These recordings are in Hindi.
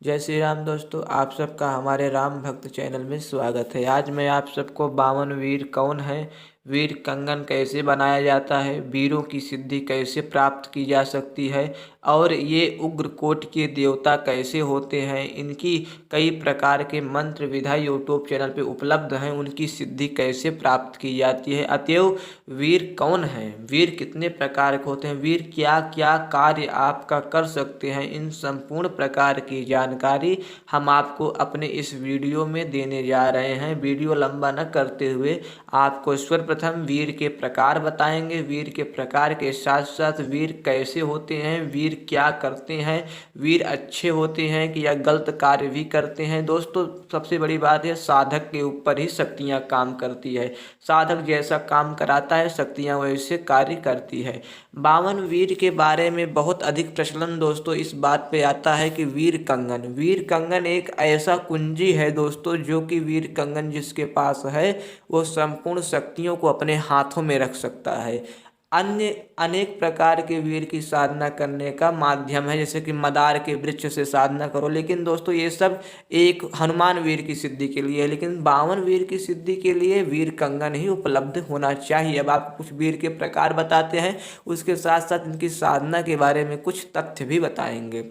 जय श्री राम दोस्तों, आप सबका हमारे राम भक्त चैनल में स्वागत है। आज मैं आप सबको 52 वीर कौन है, वीर कंगन कैसे बनाया जाता है, वीरों की सिद्धि कैसे प्राप्त की जा सकती है और ये उग्रकोट के देवता कैसे होते हैं, इनकी कई प्रकार के मंत्र विधा यूट्यूब चैनल पे उपलब्ध हैं, उनकी सिद्धि कैसे प्राप्त की जाती है। अतएव वीर कौन है, वीर कितने प्रकार के होते हैं, वीर क्या क्या कार्य आपका कर सकते हैं, इन संपूर्ण प्रकार की जानकारी हम आपको अपने इस वीडियो में देने जा रहे हैं। वीडियो लंबा न करते हुए आपको सर्वप्रथम वीर के प्रकार बताएंगे। वीर के प्रकार के साथ साथ वीर कैसे होते हैं, वीर क्या करते हैं, वीर अच्छे होते हैं कि या गलत कार्य भी करते हैं। दोस्तों सबसे बड़ी बात है, साधक के ऊपर ही शक्तियाँ काम करती है। साधक जैसा काम कराता है, शक्तियाँ वैसे कार्य करती है। 52 वीर के बारे में बहुत अधिक प्रचलन दोस्तों इस बात पे आता है कि वीर कंगन एक ऐसा कुंजी है दोस्तों, जो कि वीर कंगन जिसके पास है वो संपूर्ण शक्तियों को अपने हाथों में रख सकता है। अन्य अनेक प्रकार के वीर की साधना करने का माध्यम है, जैसे कि मदार के वृक्ष से साधना करो, लेकिन दोस्तों ये सब एक हनुमान वीर की सिद्धि के लिए है। लेकिन 52 वीर की सिद्धि के लिए वीर कंगन ही उपलब्ध होना चाहिए। अब आपको कुछ वीर के प्रकार बताते हैं, उसके साथ साथ इनकी साधना के बारे में कुछ तथ्य भी बताएंगे।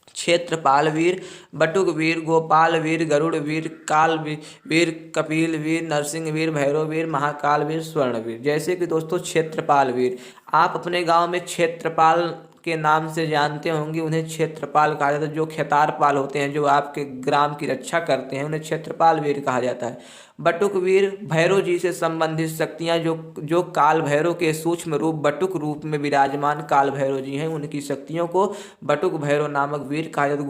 क्षेत्रपाल वीर, बटुक वीर, गोपाल वीर, गरुड़ वीर, काल वीर, कपिल वीर, नरसिंह वीर, भैरव वीर, महाकाल वीर, स्वर्ण वीर। जैसे कि दोस्तों क्षेत्रपाल वीर, आप अपने गांव में क्षेत्रपाल के नाम से जानते होंगे, उन्हें क्षेत्रपाल कहा जाता है। जो खेतारपाल होते हैं, जो आपके ग्राम की रक्षा करते हैं, उन्हें क्षेत्रपाल वीर कहा जाता है। बटुक वीर, भैरव जी से संबंधित शक्तियाँ, जो काल भैरव के सूक्ष्म रूप बटुक रूप में विराजमान काल भैरव जी हैं, उनकी शक्तियों को बटुक भैरव नामक वीर कहा जाता है।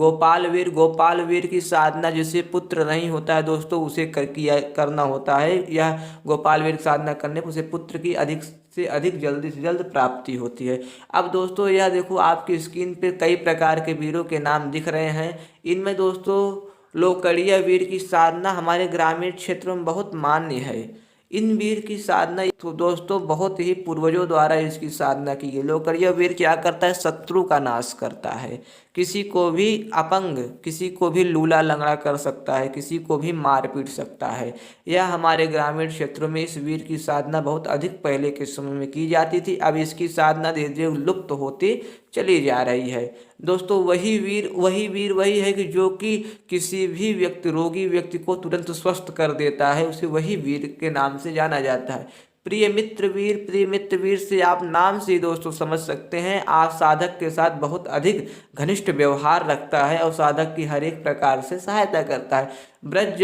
गोपाल वीर की साधना, जिसे पुत्र नहीं होता है दोस्तों उसे करना होता है। यह गोपाल वीर की साधना करने पर उसे पुत्र की अधिक से अधिक जल्दी से जल्द प्राप्ति होती है। अब दोस्तों यह देखो, आपकी स्क्रीन पे कई प्रकार के वीरों के नाम दिख रहे हैं। इनमें दोस्तों लोकड़िया वीर की साधना हमारे ग्रामीण क्षेत्रों में बहुत मान्य है। इन वीर की साधना तो दोस्तों बहुत ही पूर्वजों द्वारा इसकी साधना की गई। लोकड़िया वीर क्या करता है, शत्रु का नाश करता है, किसी को भी अपंग, किसी को भी लूला लंगड़ा कर सकता है, किसी को भी मार पीट सकता है। यह हमारे ग्रामीण क्षेत्रों में इस वीर की साधना बहुत अधिक पहले के समय में की जाती थी। अब इसकी साधना धीरे धीरे लुप्त होती चली जा रही है। दोस्तों वही है कि जो कि किसी भी रोगी व्यक्ति को तुरंत स्वस्थ कर देता है, उसे वही वीर के नाम से जाना जाता है। प्रिय मित्र वीर से आप नाम से ही दोस्तों समझ सकते हैं, आप साधक के साथ बहुत अधिक घनिष्ठ व्यवहार रखता है और साधक की हर एक प्रकार से सहायता करता है। ब्रज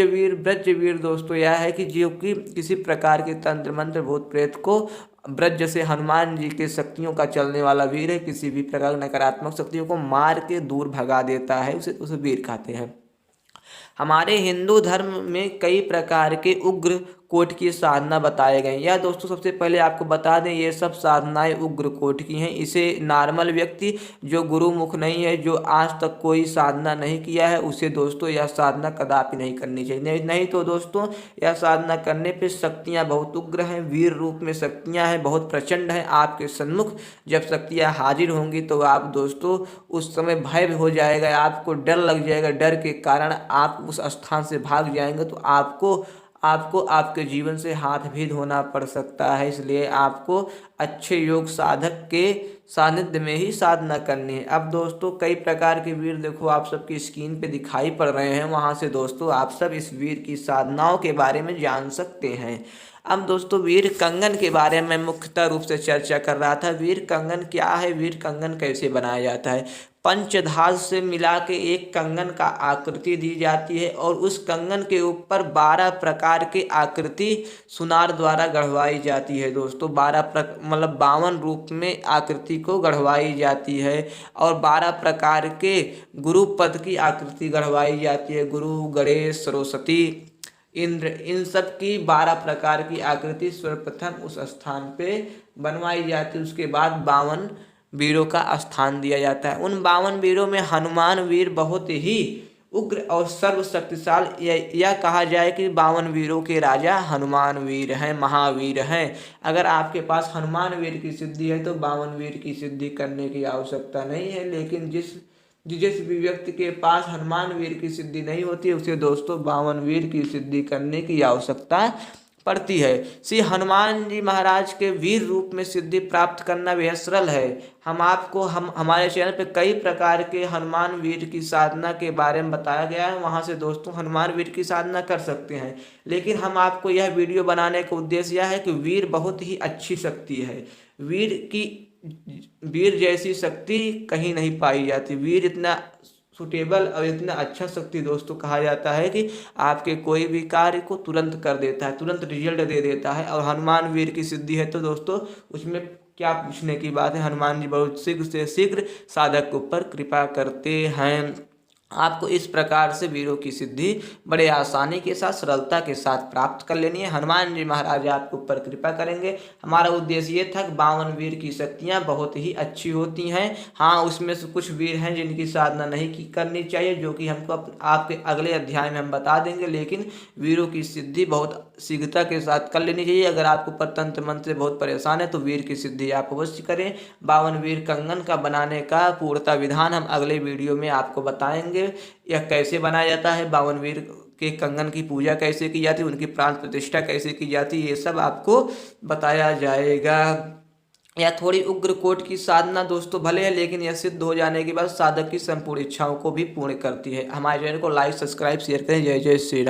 वीर दोस्तों यह है कि जो कि किसी प्रकार के तंत्र मंत्र भूत प्रेत को ब्रज से हनुमान जी के शक्तियों का चलने वाला वीर है, किसी भी प्रकार नकारात्मक शक्तियों को मार के दूर भगा देता है, उसे वीर कहते हैं। हमारे हिंदू धर्म में कई प्रकार के उग्र कोट की साधना बताए गए। यह दोस्तों सबसे पहले आपको बता दें, ये सब साधनाएं उग्र कोट की हैं। इसे नॉर्मल व्यक्ति जो गुरुमुख नहीं है, जो आज तक कोई साधना नहीं किया है, उसे दोस्तों यह साधना कदापि नहीं करनी चाहिए। नहीं तो दोस्तों यह साधना करने पे शक्तियाँ बहुत उग्र हैं, वीर रूप में शक्तियाँ हैं, बहुत प्रचंड हैं। आपके सन्मुख जब शक्तियाँ हाजिर होंगी तो आप दोस्तों उस समय भय हो जाएगा, आपको डर लग जाएगा। डर के कारण आप उस स्थान से भाग जाएंगे तो आपको आपके जीवन से हाथ भी धोना पड़ सकता है। इसलिए आपको अच्छे योग साधक के सानिध्य में ही साधना करनी है। अब दोस्तों कई प्रकार के वीर देखो आप सबकी स्क्रीन पे दिखाई पड़ रहे हैं, वहां से दोस्तों आप सब इस वीर की साधनाओं के बारे में जान सकते हैं। अब दोस्तों वीर कंगन के बारे में मुख्यतः रूप से चर्चा कर रहा था। वीर कंगन क्या है, वीर कंगन कैसे बनाया जाता है। पंचधातु से मिला के एक कंगन का आकृति दी जाती है और उस कंगन के ऊपर 12 प्रकार की आकृति सुनार द्वारा गढ़वाई जाती है दोस्तों। 52 रूप में आकृति को गढ़वाई जाती है और 12 प्रकार के गुरु पद की आकृति गढ़वाई जाती है। गुरु, गणेश, सरस्वती, इंद्र, इन सब की 12 प्रकार की आकृति सर्वप्रथम उस स्थान पे बनवाई जाती है। उसके बाद 52 वीरों का स्थान दिया जाता है। उन 52 वीरों में हनुमान वीर बहुत ही उग्र और सर्वशक्तिशाली, यह कहा जाए कि 52 वीरों के राजा हनुमान वीर हैं, महावीर हैं। अगर आपके पास हनुमान वीर की सिद्धि है तो 52 वीर की सिद्धि करने की आवश्यकता नहीं है। लेकिन जिस भी व्यक्ति के पास हनुमान वीर की सिद्धि नहीं होती उसे दोस्तों 52 वीर की सिद्धि करने की आवश्यकता पड़ती है। श्री हनुमान जी महाराज के वीर रूप में सिद्धि प्राप्त करना बेहद सरल है। हम हमारे चैनल पे कई प्रकार के हनुमान वीर की साधना के बारे में बताया गया है, वहाँ से दोस्तों हनुमान वीर की साधना कर सकते हैं। लेकिन हम आपको यह वीडियो बनाने का उद्देश्य यह है कि वीर बहुत ही अच्छी शक्ति है। वीर जैसी शक्ति कहीं नहीं पाई जाती। वीर इतना सुटेबल और इतना अच्छा शक्ति दोस्तों कहा जाता है कि आपके कोई भी कार्य को तुरंत कर देता है, तुरंत रिजल्ट दे देता है। और हनुमान वीर की सिद्धि है तो दोस्तों उसमें क्या पूछने की बात है। हनुमान जी बहुत शीघ्र से शीघ्र साधक के ऊपर कृपा करते हैं। आपको इस प्रकार से वीरों की सिद्धि बड़े आसानी के साथ सरलता के साथ प्राप्त कर लेनी है। हनुमान जी महाराज आपके ऊपर कृपा करेंगे। हमारा उद्देश्य ये था कि 52 वीर की शक्तियाँ बहुत ही अच्छी होती हैं। हाँ, उसमें से कुछ वीर हैं जिनकी साधना नहीं करनी चाहिए, जो कि हमको आपके अगले अध्याय में हम बता देंगे। लेकिन वीरों की सिद्धि बहुत शीघ्रता के साथ कर लेनी चाहिए। अगर आपको तंत्र मंत्र से बहुत परेशान है तो वीर की सिद्धि आप अवश्य करें। 52 वीर कंगन का बनाने का पूर्णतः विधान हम अगले वीडियो में आपको बताएंगे। यह कैसे बनाया जाता है, 52 वीर के कंगन की पूजा कैसे की जाती है, उनकी प्राण प्रतिष्ठा कैसे की जाती है, ये सब आपको बताया जाएगा। यह थोड़ी उग्र कोट की साधना दोस्तों भले है, लेकिन यह सिद्ध हो जाने के बाद साधक की संपूर्ण इच्छाओं को भी पूर्ण करती है। हमारे चैनल को लाइक, सब्सक्राइब, शेयर करें। जय जय श्री राम।